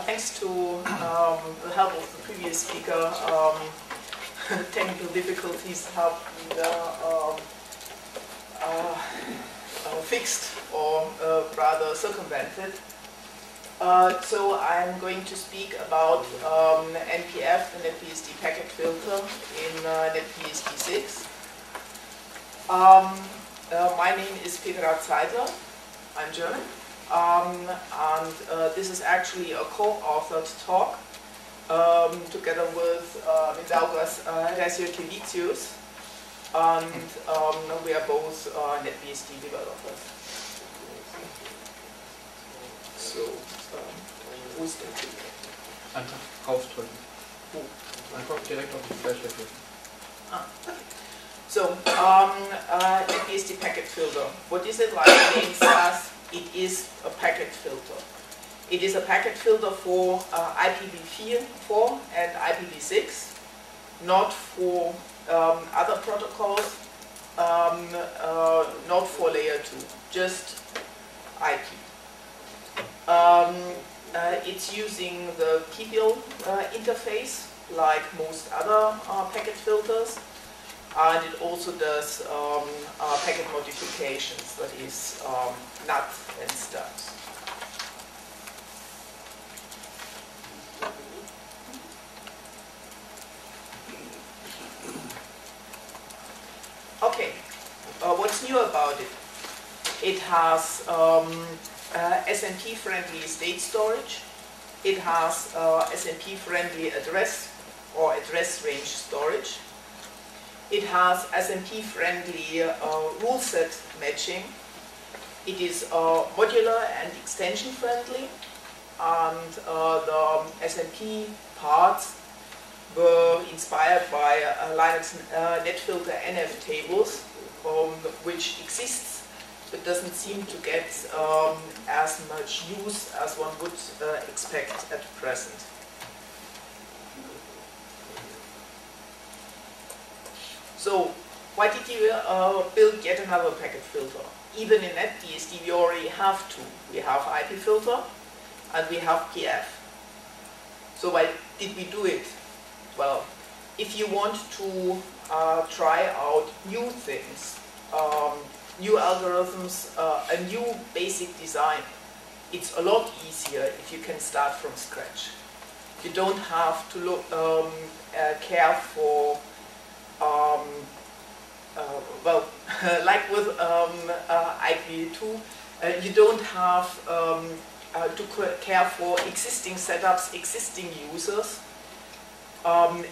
Thanks to the help of the previous speaker, technical difficulties have been fixed or rather circumvented. So I'm going to speak about NPF, the NetBSD packet filter in NetBSD 6. My name is S.P.Zeidler. I'm German. And this is actually a co-authored talk together with Mindaugas Resiokevicius, and we are both NetBSD developers. So, wo ist der Klick? Einfach raufdrücken. Wo? Einfach direkt auf die Fläche drücken. Ah, okay. So, NetBSD packet filter. What is it? Like the name says, it is a packet filter. It is a packet filter for IPv4 and IPv6, not for other protocols, not for layer 2, just IP. It's using the PBIL interface, like most other packet filters, and it also does packet modifications, that is NUT and stubs. Okay, what's new about it? It has SMP-friendly state storage. It has SMP-friendly address or address range storage. It has SMP-friendly ruleset matching. It is modular and extension-friendly, and the SMP parts were inspired by Linux netfilter NF tables, which exists but doesn't seem to get as much use as one would expect at present. So, why did you build yet another packet filter? Even in NetBSD we already have two. We have IP filter and we have PF. So why did we do it? Well, if you want to try out new things, new algorithms, a new basic design, it's a lot easier if you can start from scratch. You don't have to look, care for well, like with IP2, you don't have to care for existing setups, existing users,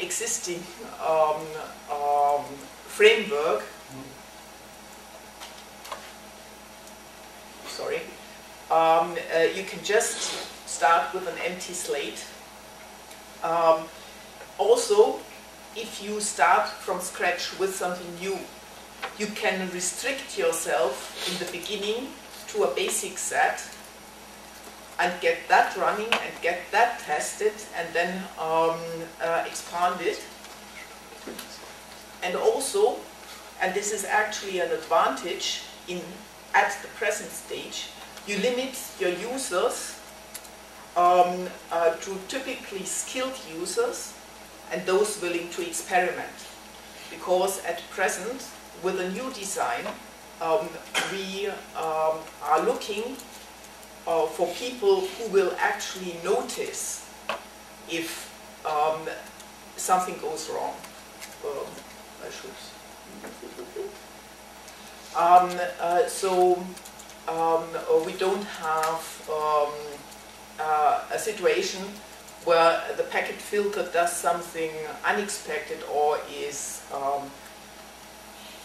existing framework. Sorry. You can just start with an empty slate. Also, if you start from scratch with something new, you can restrict yourself in the beginning to a basic set and get that running and get that tested and then expand it. And also, and this is actually an advantage at the present stage, you limit your users to typically skilled users and those willing to experiment. Because at present, with a new design, we are looking for people who will actually notice if something goes wrong. We don't have a situation where the packet filter does something unexpected or is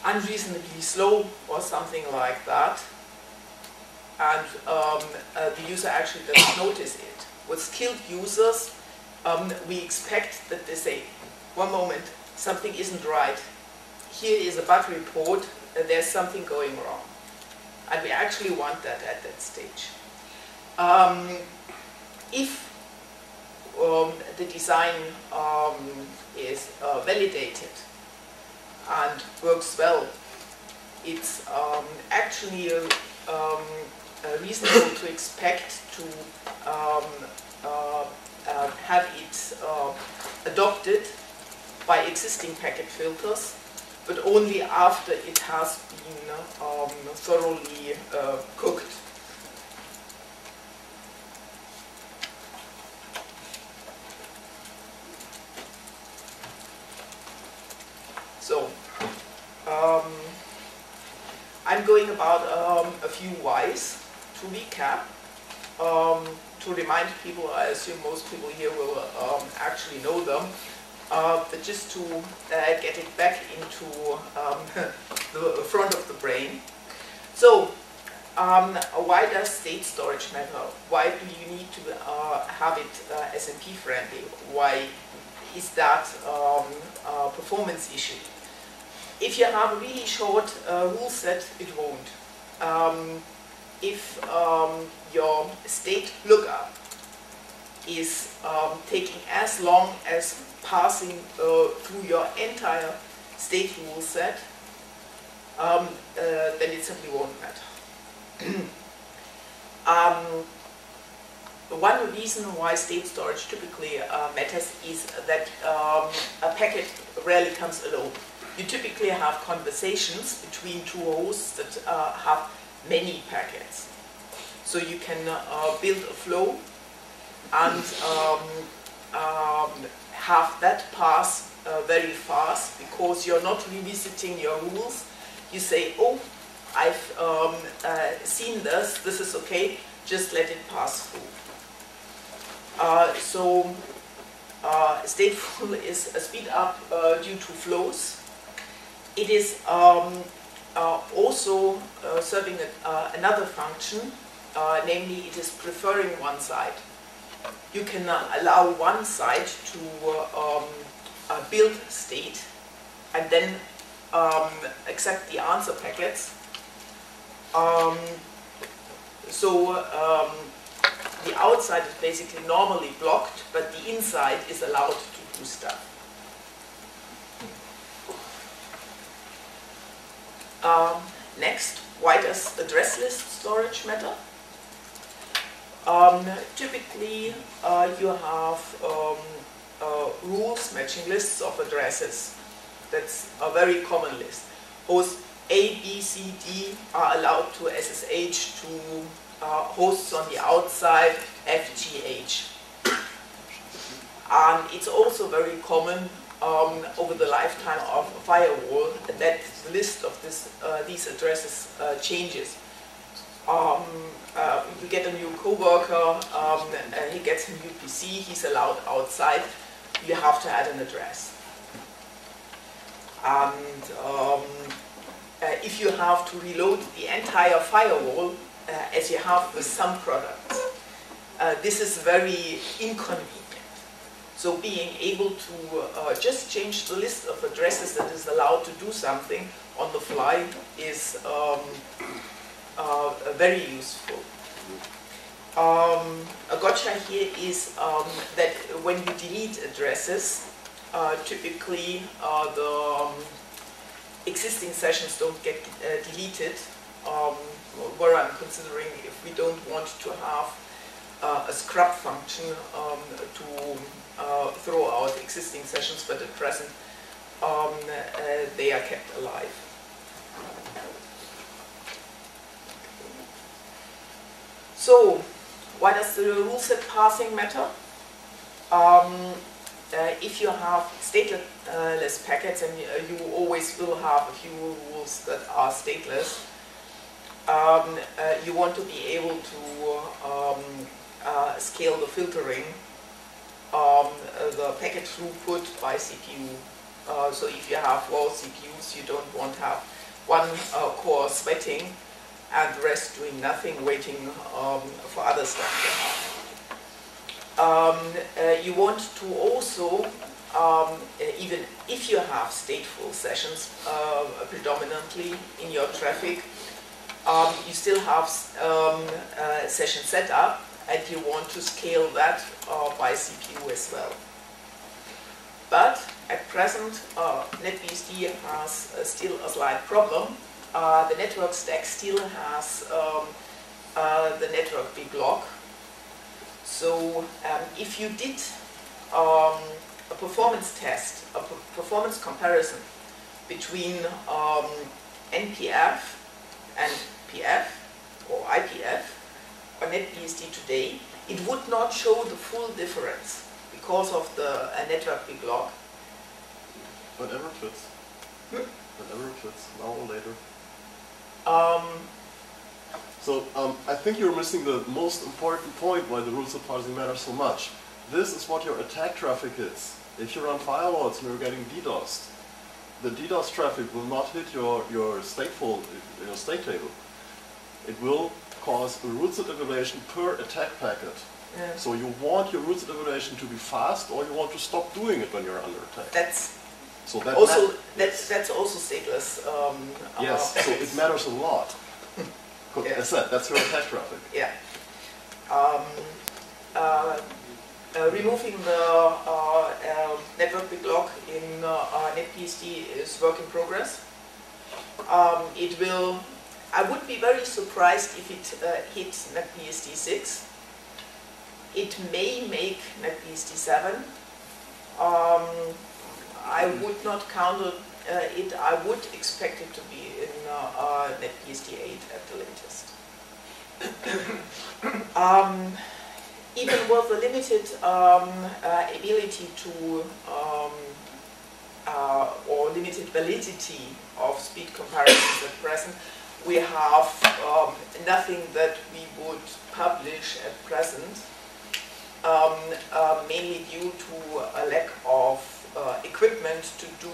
unreasonably slow or something like that, and the user actually doesn't notice it. With skilled users, we expect that they say, one moment, something isn't right. Here is a bug report, there's something going wrong. And we actually want that at that stage. If the design is validated and works well, it's actually reasonable to expect to have it adopted by existing packet filters, but only after it has been thoroughly cooked. So, I'm going about a few whys to recap. To remind people, I assume most people here will actually know them, but just to get it back into the front of the brain. So, why does state storage matter? Why do you need to have it SMP friendly? Why is that a performance issue? If you have a really short rule set, it won't. If your state lookup is taking as long as parsing through your entire state rule set, then it simply won't matter. One reason why state storage typically matters is that a packet rarely comes alone. You typically have conversations between two hosts that have many packets. So you can build a flow and have that pass very fast because you're not revisiting your rules. You say, oh, I've seen this, this is okay, just let it pass through. Stateful is a speed up due to flows. It is also serving another function, namely it is preferring one side. You can allow one side to build state and then accept the answer packets. The outside is basically normally blocked, but the inside is allowed to do stuff. Next, why does address list storage matter? Typically, you have rules matching lists of addresses. That's a very common list. Hosts A, B, C, D are allowed to SSH to hosts on the outside, F, G, H. And it's also very common over the lifetime of a firewall that the list of these addresses changes. You get a new coworker, he gets a new PC, he's allowed outside, you have to add an address. And if you have to reload the entire firewall, as you have with some products, this is very inconvenient. So being able to just change the list of addresses that is allowed to do something on the fly is very useful. A gotcha here is that when you delete addresses, typically the existing sessions don't get deleted, where I'm considering if we don't want to have a scrub function to throw out existing sessions, but at present they are kept alive. So, why does the rule set parsing matter? If you have stateless packets, and you always will have a few rules that are stateless, you want to be able to scale the filtering, the packet throughput by CPU. So if you have raw CPUs, you don't want to have one core sweating and the rest doing nothing, waiting for other stuff to happen. You want to also, even if you have stateful sessions predominantly in your traffic, you still have session setup, and you want to scale that by CPU as well. But at present, NetBSD has still a slight problem. The network stack still has the network big log. So if you did a performance test, a performance comparison between NPF and PF or IPF on NetBSD today, it would not show the full difference because of the network big log. Whatever fits. Whatever fits, now or later. So I think you're missing the most important point why the ruleset parsing matters so much. This is what your attack traffic is. If you run firewalls and you're getting DDoSed, the DDoS traffic will not hit your stateful, your state table. It will cause a ruleset evaluation per attack packet. Yeah. So you want your ruleset evaluation to be fast, or you want to stop doing it when you're under attack. That's so also that's also stateless. Yes, so it matters a lot. Yeah. As I said, that's your attack traffic. Yeah. Removing the network big log in NetBSD is work in progress. It will. I would be very surprised if it hits NetBSD 6. It may make NetBSD 7. I would not count it. I would expect it to be in NetBSD 8 at the latest. Even with the limited ability to or limited validity of speed comparisons at present, we have nothing that we would publish at present, mainly due to a lack of equipment to do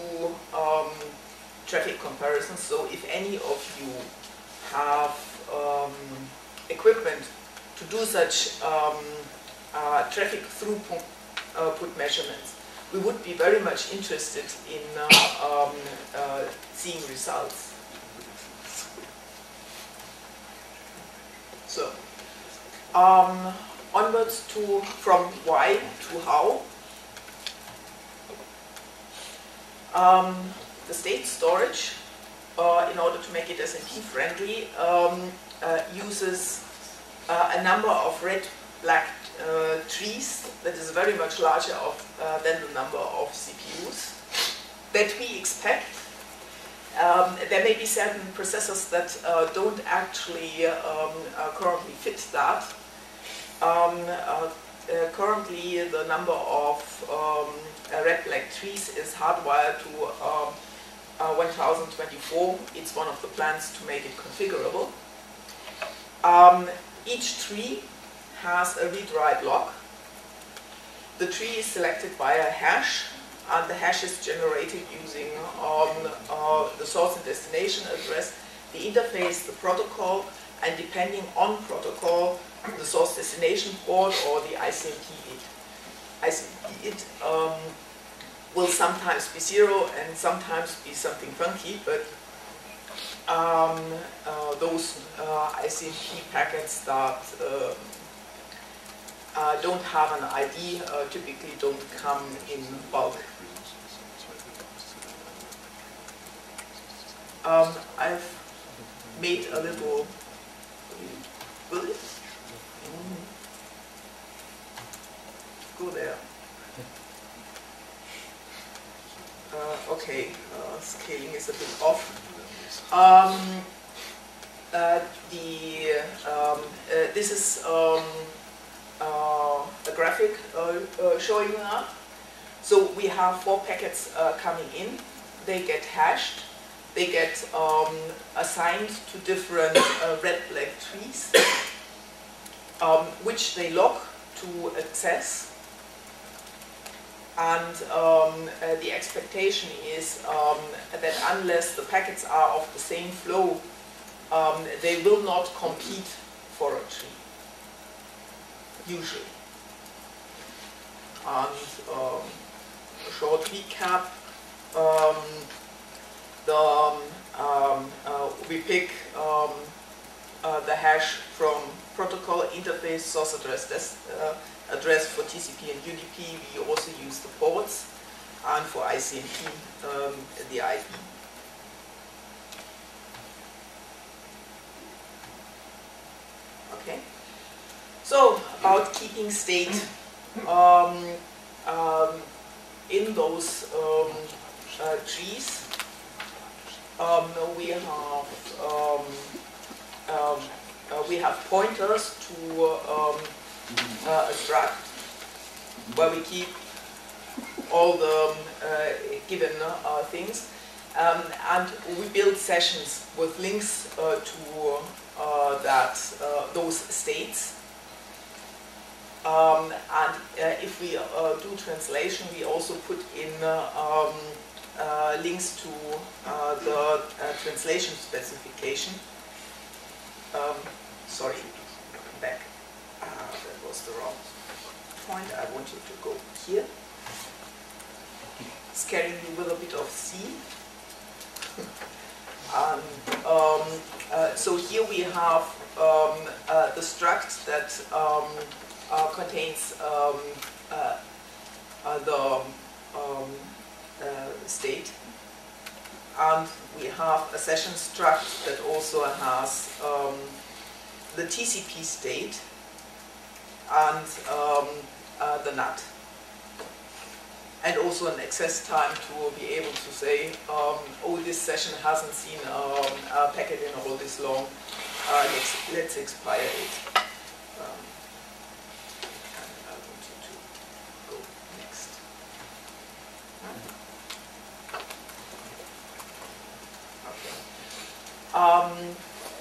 traffic comparisons. So if any of you have equipment to do such traffic throughput measurements, we would be very much interested in seeing results. So, onwards from why to how. The state storage, in order to make it SMP friendly, uses a number of red-black trees that is very much larger than the number of CPUs that we expect. There may be certain processors that don't actually currently fit that. Currently, the number of red-black trees is hardwired to 1024. It's one of the plans to make it configurable. Each tree has a read-write lock. The tree is selected by a hash, and the hash is generated using the source and destination address, the interface, the protocol, and depending on protocol, the source destination port or the ICMP it will sometimes be 0 and sometimes be something funky, but those ICMP packets that don't have an ID typically don't come in bulk. I've made a little. Will it? Go there. Okay, scaling is a bit off. This is a graphic showing that. So we have 4 packets coming in. They get hashed. They get assigned to different red-black trees, which they lock to access. And the expectation is that unless the packets are of the same flow, they will not compete for a tree, usually. And a short recap. We pick the hash from protocol, interface, source address for TCP and UDP. We also use the ports, and for ICMP, the IP. Okay. So about keeping state in those trees, we have pointers to a struct where we keep all the given things, and we build sessions with links to those states. And if we do translation, we also put in links to the translation specification. Sorry, back. That was the wrong point. I wanted to go here. Scaring you with a bit of C. So here we have the struct that contains the state, and we have a session struct that also has the TCP state and the NAT, and also an access time to be able to say, oh, this session hasn't seen a packet in all this long, let's expire it.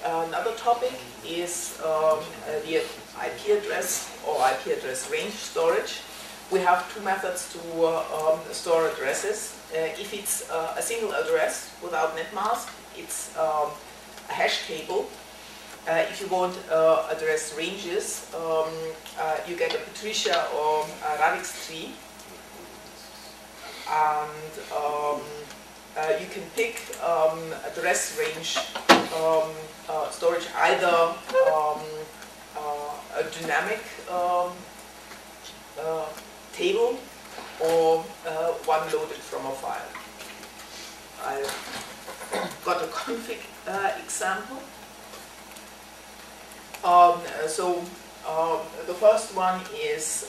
Another topic is the IP address or IP address range storage. We have two methods to store addresses. If it's a single address without netmask, it's a hash table. If you want address ranges, you get a Patricia or a Radix tree, and you can pick address range storage, either a dynamic table or one loaded from a file. I've got a config example. The first one is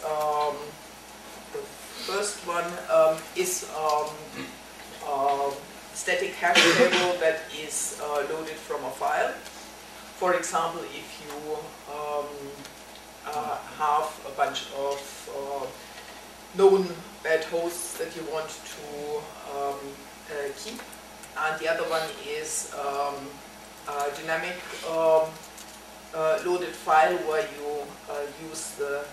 static hash table that is loaded from a file. For example, if you have a bunch of known bad hosts that you want to keep, and the other one is a dynamic loaded file where you use the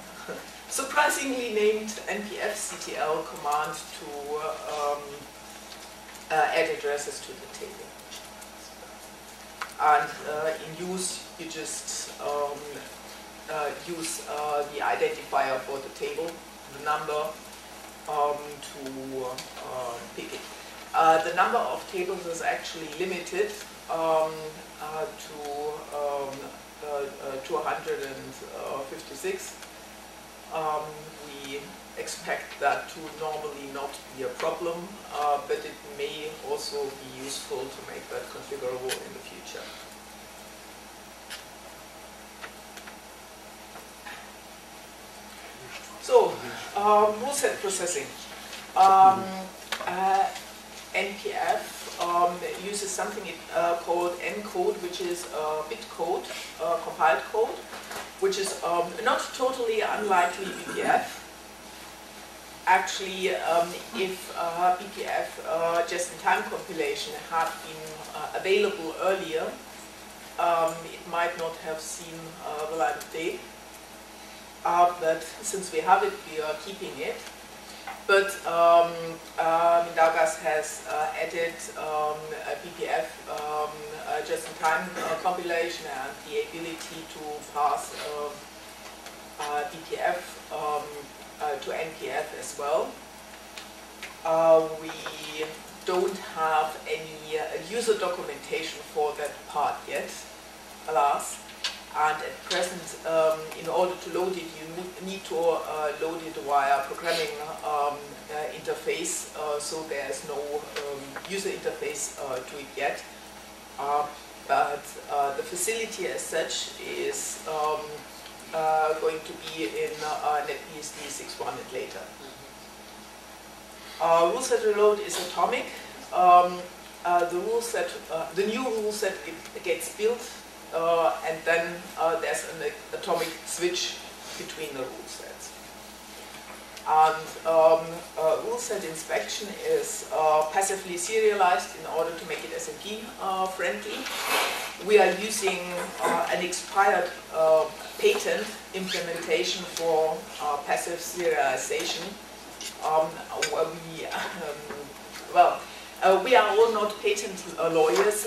surprisingly named NPF CTL command to add addresses to the table. And in use, you just use the identifier for the table, the number, to pick it. The number of tables is actually limited to 156. We expect that to normally not be a problem, but it may also be useful to make that configurable in the future. So, ruleset processing. NPF uses something called encode, which is bit code, compiled code, which is not totally unlikely BPF. Actually, if BPF just-in-time compilation had been available earlier, it might not have seen the light of day. But since we have it, we are keeping it. But Mindaugas has added a BPF just-in-time compilation and the ability to pass BPF to NPF as well. We don't have any user documentation for that part yet, alas. And at present, in order to load it, you need to load it via programming interface, so there's no user interface to it yet. but the facility as such is going to be in NetBSD 6.1 and later. Ruleset reload is atomic. The new ruleset gets built, and then there's an atomic switch between the rulesets. And ruleset inspection is passively serialized in order to make it SMP friendly. We are using an expired patent implementation for passive serialization. We are all not patent lawyers,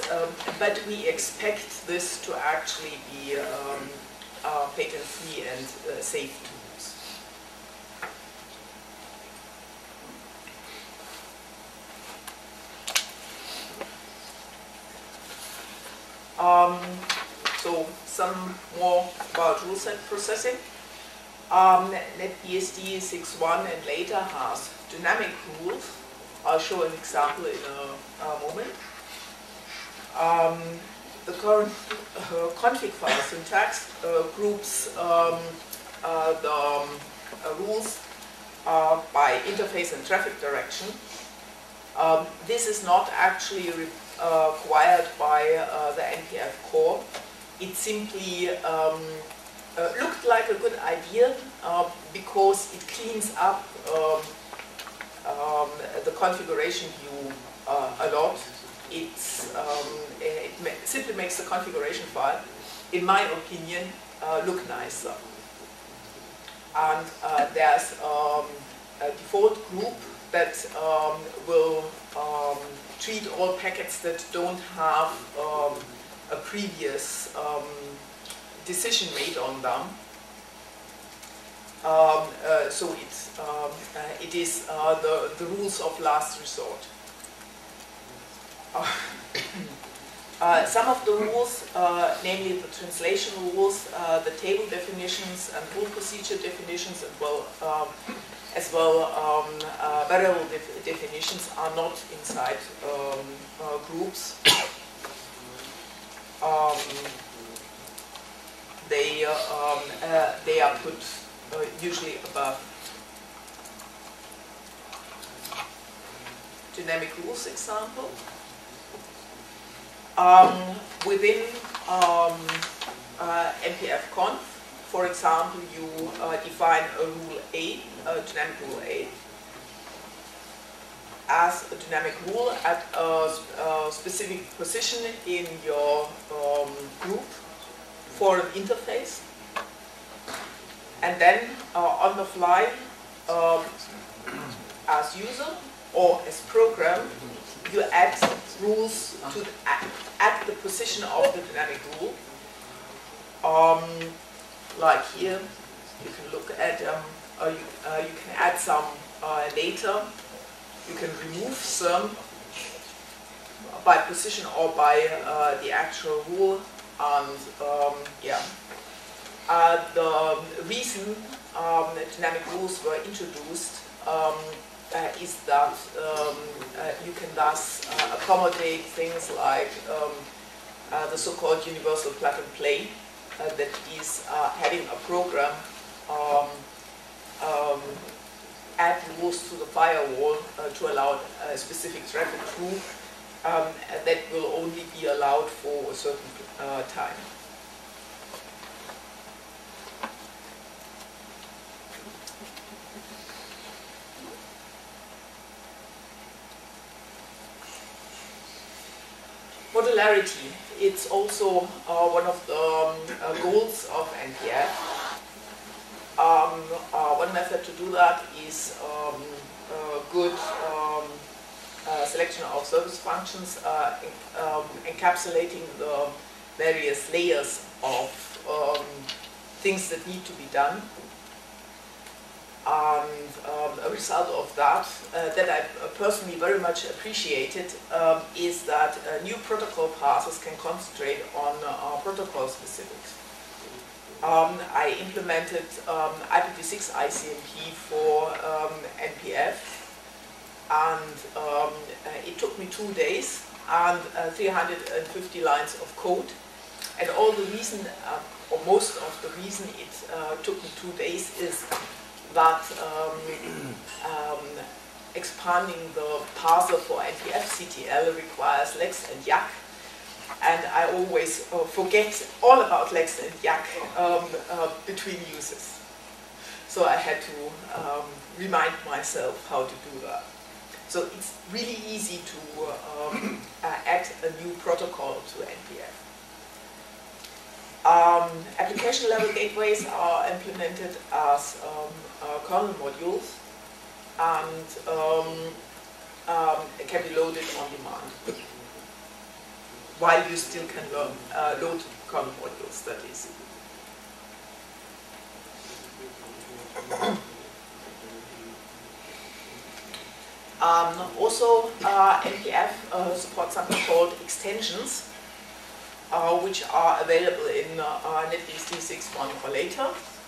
but we expect this to actually be patent-free and safe to use. So some more about ruleset processing. NetBSD 6.1 and later has dynamic rules. I'll show an example in a moment. The current config file syntax groups the rules by interface and traffic direction. This is not actually required by the NPF core. It simply looked like a good idea because it cleans up the configuration view a lot. It simply makes the configuration file, in my opinion, look nicer. And there's a default group that will treat all packets that don't have a previous decision made on them. So it is the rules of last resort. Some of the rules, namely the translation rules, the table definitions and rule procedure definitions, as well variable definitions, are not inside groups. They are put usually above. Dynamic rules example. Within NPF-conf, for example, you define a rule A, a dynamic rule A, as a dynamic rule at a specific position in your group for an interface. And then on the fly, as user or as program, you add rules to at the position of the dynamic rule. Like here, you can look at you can add some later. You can remove some by position or by the actual rule, and the reason dynamic rules were introduced is that you can thus accommodate things like the so-called universal plug and play, that is having a program add rules to the firewall to allow a specific traffic through that will only be allowed for a certain time. Modularity, it's also one of the goals of NPF. One method to do that is good selection of service functions encapsulating the various layers of things that need to be done. And a result of that, that I personally very much appreciated, is that new protocol parsers can concentrate on protocol specifics. I implemented IPv6 ICMP for NPF, and it took me 2 days and 350 lines of code. And all the reason, or most of the reason it took me 2 days is that expanding the parser for NPF CTL requires lex and yak. And I always forget all about lex and yak between uses. So I had to remind myself how to do that. So it's really easy to add a new protocol to NPF. Application level gateways are implemented as kernel modules and can be loaded on demand, while you still can load kernel modules, that is. Also, NPF supports something called extensions, which are available in NetBSD 6.1 or later.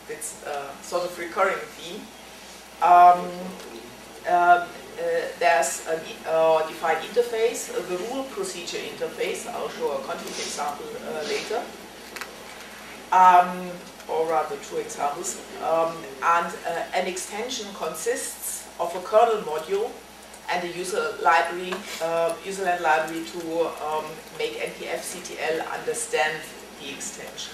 It's sort of recurring theme. There's a defined interface, the rule procedure interface. I'll show a config example later, or rather 2 examples. And an extension consists of a kernel module and a user library, userland library to make NPF CTL understand the extension.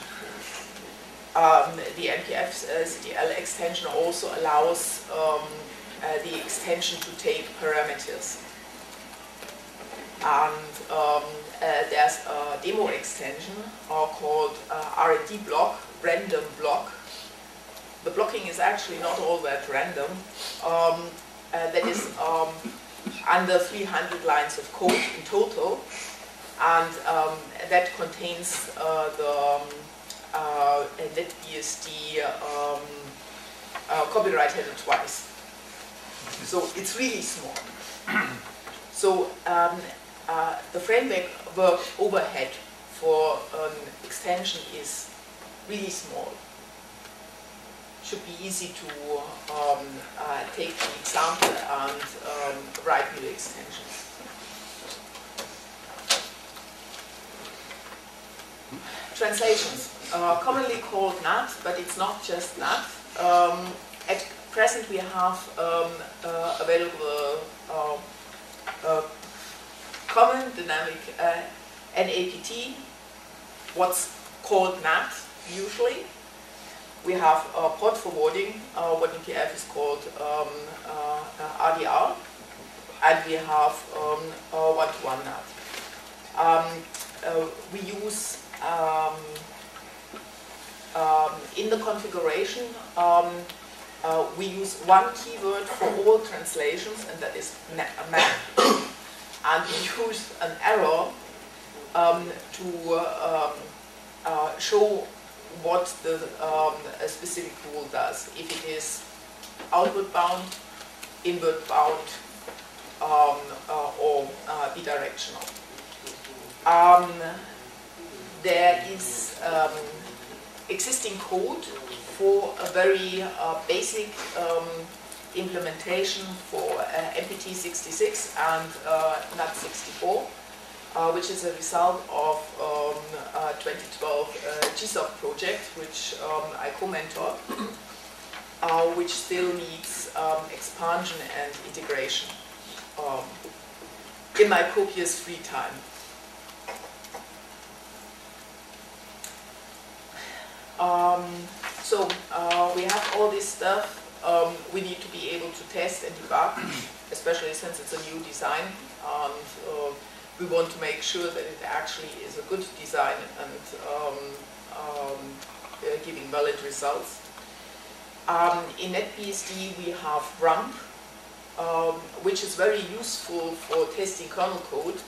The NPF CTL extension also allows the extension to take parameters. And there's a demo extension called R&D block, random block. The blocking is actually not all that random. That is under 300 lines of code in total, and that contains the NetBSD copyright header twice. So it's really small. So the framework overhead for an extension is really small. Should be easy to take the example and write new extensions. Translations, commonly called NAT, but it's not just NAT. At present we have available common dynamic NAPT, what's called NAT usually. We have port forwarding, what in NPF is called RDR, and we have one-to-one NAT. We use, in the configuration, we use one keyword for all translations, and that is map. And we use an arrow to show what the a specific rule does. If it is outward bound, inward bound, or bidirectional. There is existing code for a very basic implementation for MPT 66 and NAT64. Which is a result of 2012 GSOC project, which I co-mentored, which still needs expansion and integration in my copious free time. So we have all this stuff. We need to be able to test and debug, especially since it's a new design. And, we want to make sure that it actually is a good design and giving valid results. In NetBSD we have rump, which is very useful for testing kernel code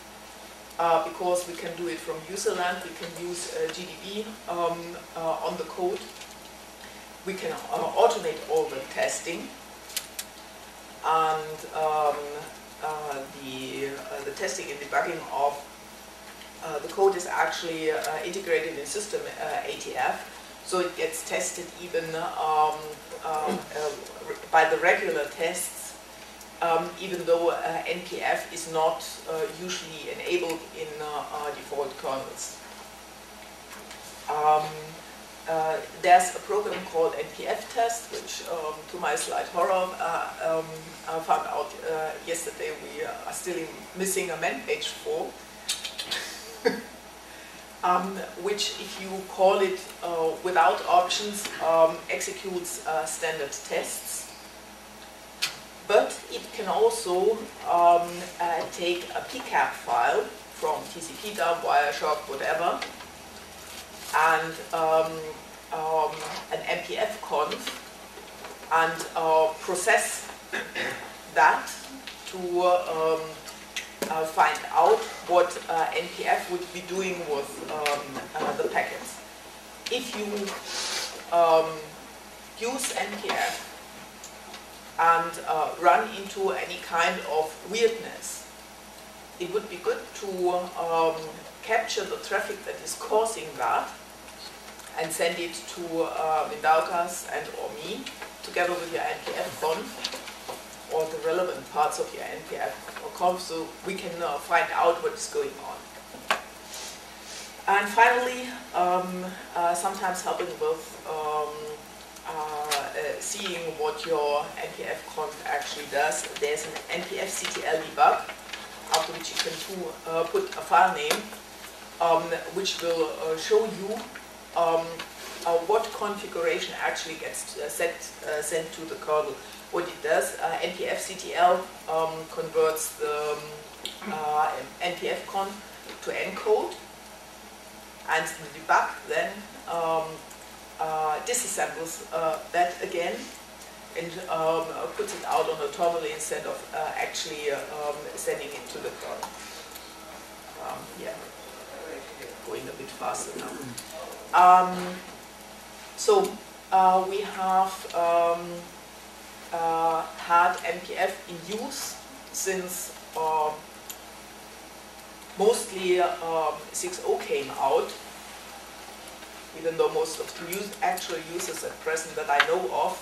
because we can do it from userland, we can use GDB on the code. We can automate all the testing, and the testing and debugging of the code is actually integrated in system ATF, so it gets tested even by the regular tests even though NPF is not usually enabled in default kernels. There's a program called NPF test, which, to my slight horror, I found out yesterday we are still missing a man page for, which, if you call it without options, executes standard tests. But it can also take a PCAP file from TCP dump, Wireshark, whatever, and an NPF conf, and process that to find out what NPF would be doing with the packets. If you use NPF and run into any kind of weirdness, it would be good to capture the traffic that is causing that and send it to Mindaugas and or me, together with your NPF conf, or the relevant parts of your NPF conf, so we can find out what is going on. And finally, sometimes helping with seeing what your NPF conf actually does, there's an NPF CTL debug, after which you can put a file name, which will show you what configuration actually gets sent to the kernel. What it does, NPF CTL converts the NPF conf to encode, and the debug then disassembles that again and puts it out on the terminal instead of actually sending it to the kernel. Yeah, going a bit faster now. So we have had NPF in use since mostly 6.0 came out, even though most of the actual users at present that I know of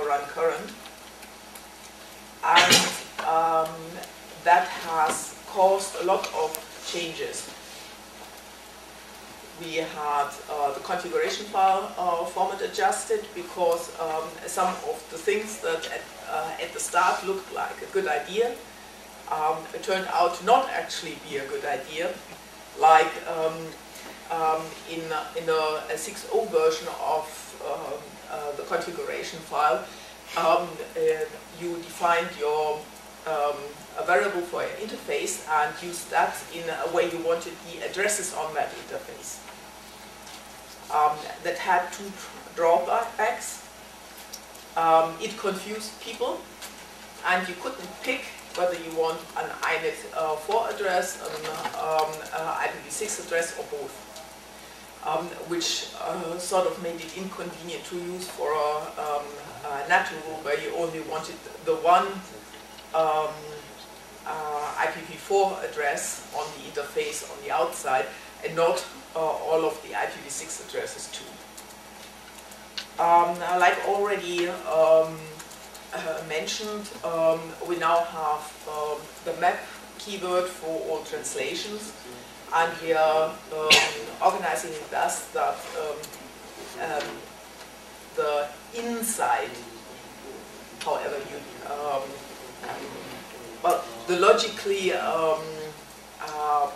run current. And that has caused a lot of changes. We had the configuration file format adjusted because some of the things that at the start looked like a good idea it turned out to not actually be a good idea. Like in a 6.0 version of the configuration file, you defined your a variable for your interface and used that in a way you wanted the addresses on that interface. That had two drawbacks. It confused people, and you couldn't pick whether you want an INET4 address, an IPv6 address, or both, which sort of made it inconvenient to use for a NAT rule where you only wanted the one IPv4 address on the interface on the outside, and not all of the IPv6 addresses too. Like already mentioned, we now have the map keyword for all translations, and we are organizing it thus that the inside, however you, well, the logically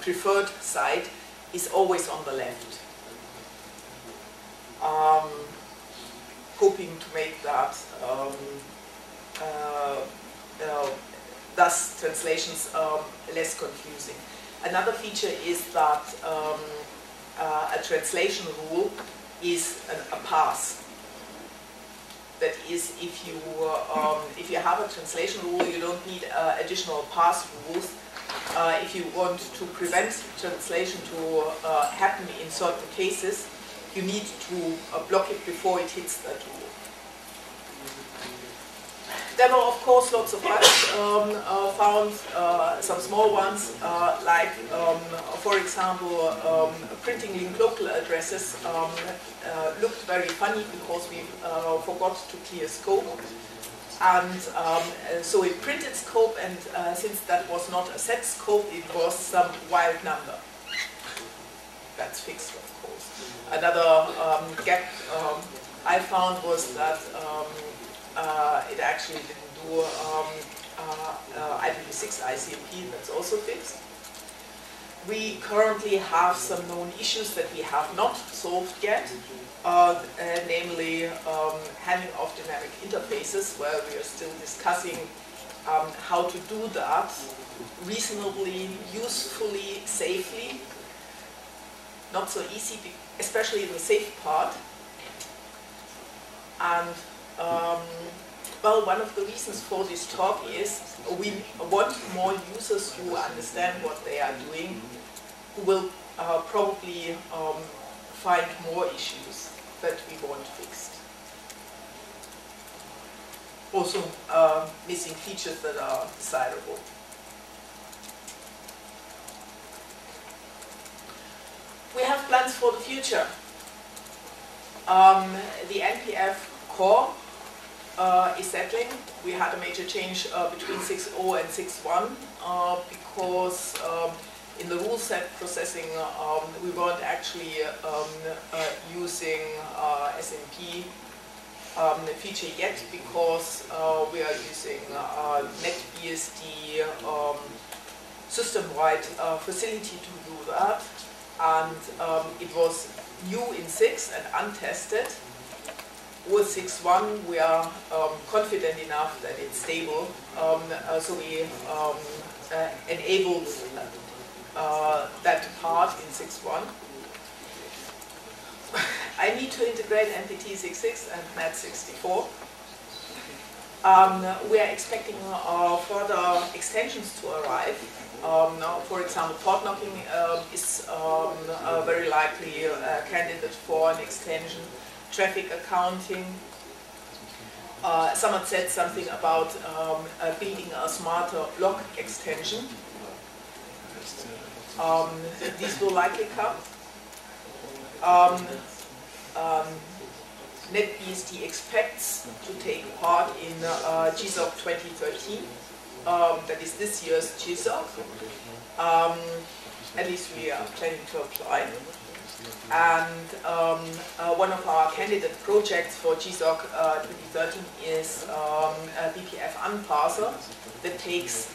preferred side is always on the left. Hoping to make that thus translations less confusing. Another feature is that a translation rule is a pass. That is, if you have a translation rule, you don't need additional pass rules. If you want to prevent translation to happen in certain cases, you need to block it before it hits that rule. There were, of course, lots of bugs found, some small ones, like, for example, printing link local addresses looked very funny because we forgot to clear scope. And so it printed scope, and since that was not a set scope, it was some wild number. That's fixed, of course. Another gap I found was that it actually didn't do IPv6 ICMP, that's also fixed. We currently have some known issues that we have not solved yet, namely handing off dynamic interfaces, where we are still discussing how to do that reasonably, usefully, safely. Not so easy, especially the safe part. And well, one of the reasons for this talk is we want more users who understand what they are doing, who will probably find more issues that we want fixed. Also missing features that are desirable. We have plans for the future. The NPF core is settling. We had a major change between 6.0 and 6.1 because in the Ruleset processing we weren't actually using SMP feature yet, because we are using NetBSD system-wide facility to do that, and it was new in 6 and untested. With 6.1 we are confident enough that it's stable, so we enabled that part in 6.1. I need to integrate NPT66 and NAT64. We are expecting further extensions to arrive. Now, for example, port knocking is very likely a candidate for an extension. Traffic accounting. Someone said something about building a smarter log extension. These will likely come. NetBSD expects to take part in GSOC 2013. That is this year's GSOC. At least we are planning to apply. And one of our candidate projects for GSOC 2013 is a BPF unparser that takes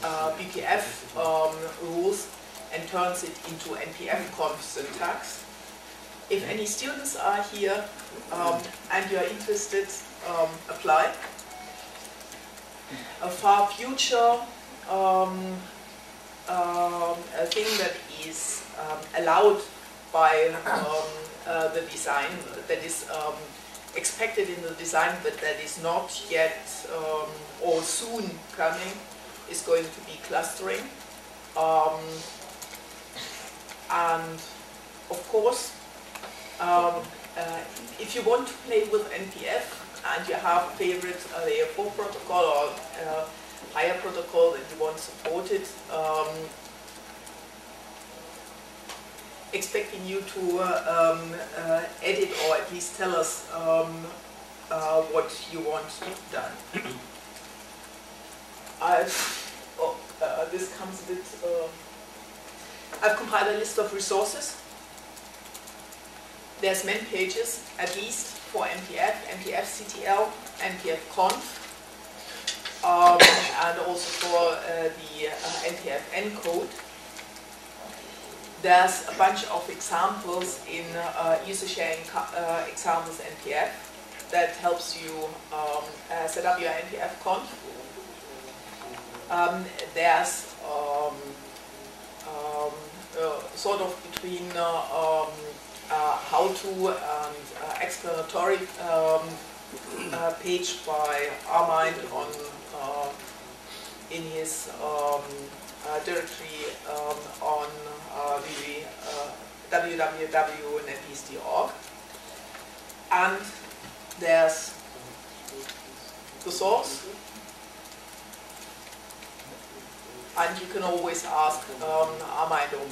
BPF rules and turns it into NPF conf syntax. If any students are here and you are interested, apply. A far future a thing that is allowed by the design, that is expected in the design, but that is not yet or soon coming, is going to be clustering. And of course, if you want to play with NPF and you have favorite layer 4 protocol or higher protocol that you want supported, expecting you to edit or at least tell us what you want done. This comes a bit. I've compiled a list of resources. There's man pages, at least, for NPF, NPF-CTL, NPF-conf, and also for the NPF encode. There's a bunch of examples in user sharing examples NPF that helps you set up your NPF-conf. There's sort of between how-to and explanatory page by Armind on in his directory on www.netbsd.org. And there's the source. And you can always ask Armind on.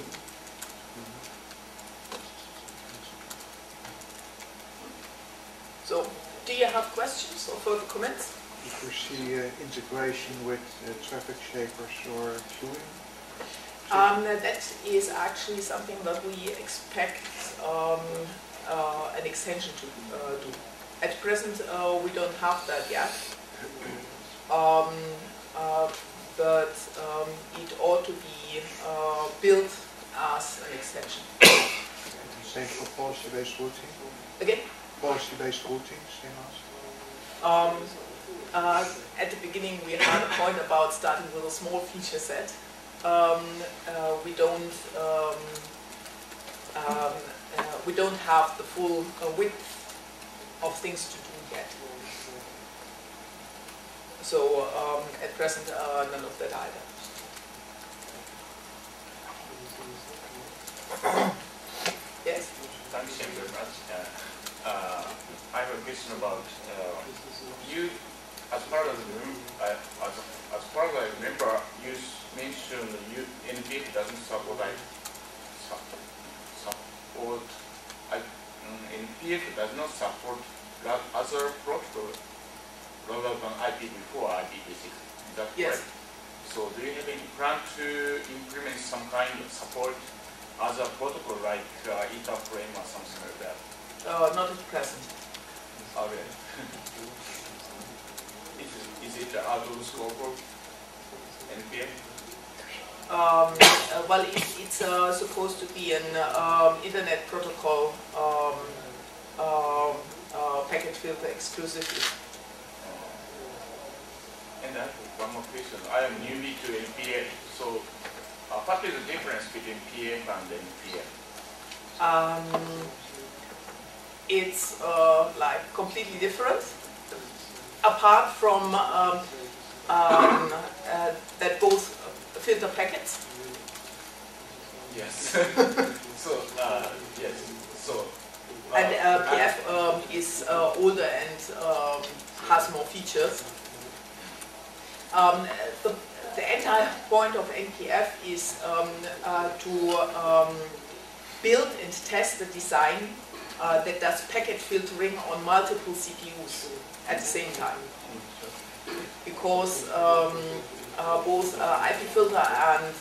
So do you have questions or further comments? Do you foresee integration with traffic shapers or queuing? That is actually something that we expect an extension to do. At present, we don't have that yet, but it ought to be built as an extension. Same for policy-based routing? Again? Policy-based routing, same as? At the beginning, we had a point about starting with a small feature set. We don't have the full width of things to do yet. So at present, none of that either. Yes? Thanks very much. I have a question about you. As far as I remember, you mentioned NPF doesn't support NPF does not support other protocol rather than IPv4 or IPv6. Is that yes. correct? So do you have any plan to implement some kind of support other protocol like Etherframe or something like that? Not at present. Okay. Is it out of the scope of NPF? Well, it's supposed to be an Internet Protocol packet filter exclusively. And I have one more question. I am newbie to NPF, so what is the difference between PF and NPF? It's like completely different. Apart from that both filter packets. Yes. So yes. So. And PF is older and has more features. The entire point of NPF is to build and test the design that does packet filtering on multiple CPUs at the same time. Because both IP filter and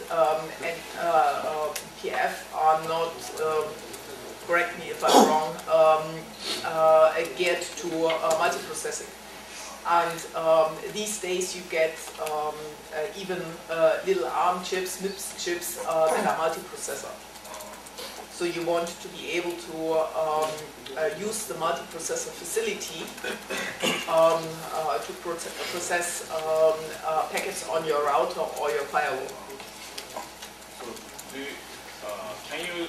PF are not, correct me if I'm wrong, geared to multiprocessing. And these days you get even little ARM chips, MIPS chips that are multiprocessor. So you want to be able to use the multiprocessor facility to process packets on your router or your firewall. So can you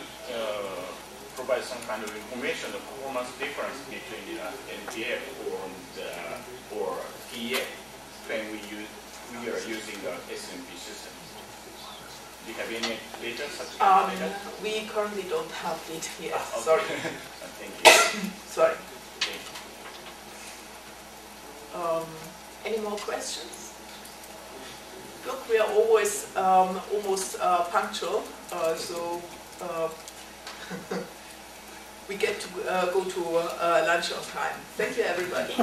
provide some kind of information, the performance difference between NPF or PF when we are using the SMP system? Do you have any data such data? We currently don't have data yet. Okay. Sorry. Thank you. Sorry. Thank you. Any more questions? Look, we are always almost punctual, so we get to go to lunch on time. Thank you, everybody.